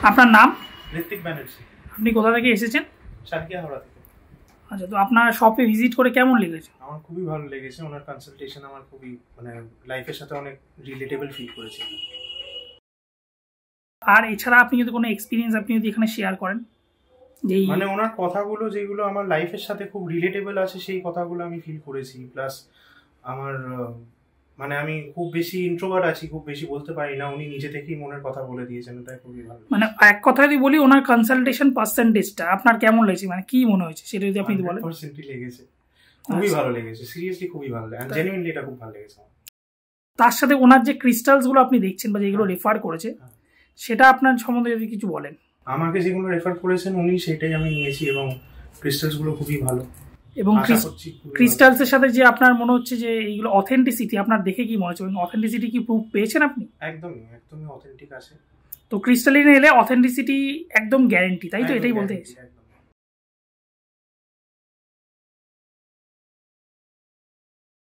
আপনার নাম? ঋত্বিক ব্যানার্জি। আপনি কোথা থেকে এসেছেন? সার্কিয়া হাওড়া থেকে। আচ্ছা, তো আপনার শপে ভিজিট করে কেমন লেগেছে? আমার খুবই ভালো লেগেছে, ওনার কনসালটেশন আমার খুবই লাইফের সাথে অনেক রিলেটেবল ফিল করেছি। আর এছাড়া আপনি যদি কোনো এক্সপিরিয়েন্স আপনি যদি এখানে শেয়ার করেন, যেই ওনার কথাগুলো যেগুলো আমার লাইফের সাথে খুব রিলেটেবল আছে সেই কথাগুলো আমি ফিল করেছি। প্লাস আমার আমি খুব বেশি ইন্ট্রোভার্ট আছি, খুব বেশি বলতে পারি না, উনি নিজে থেকেই মনের কথা বলে দিয়েছেন, তাই খুবই ভালো। এক কথায় যদি বলি, ওনার কনসালটেশন পার্সেন্টেজটা আপনার কেমন লেগেছে, কি মনে হয়েছে সেটা যদি আপনি বলেন। 100% লেগেছে, খুবই ভালো লেগেছে, সিরিয়াসলি খুবই ভালো লেগেছে, জেনুইনলি এটা খুব ভালো লেগেছে। তার সাথে ওনার যে ক্রিস্টালসগুলো আপনি দেখছেন বা যেগুলো রেফার করেছে, সেটা আপনার সম্বন্ধে যদি কিছু বলেন। আমাকে যেগুলো রেফার করেছেন উনি, সেটাই আমি নিয়েছি এবং ক্রিস্টালসগুলো খুবই ভালো। এবং ক্রিস্টালসের সাথে যে আপনার মনে হচ্ছে যে এইগুলো অথেন্টিসিটি, আপনার দেখে কি মনে হচ্ছে, অথেন্টিসিটি কি প্রুফ পেয়েছেন আপনি? একদমই অথেন্টিক আছে। তো ক্রিস্টালিনে এলে অথেন্টিসিটি একদম গ্যারেন্টি, তাই তো? এটাই বলতে চাইছি।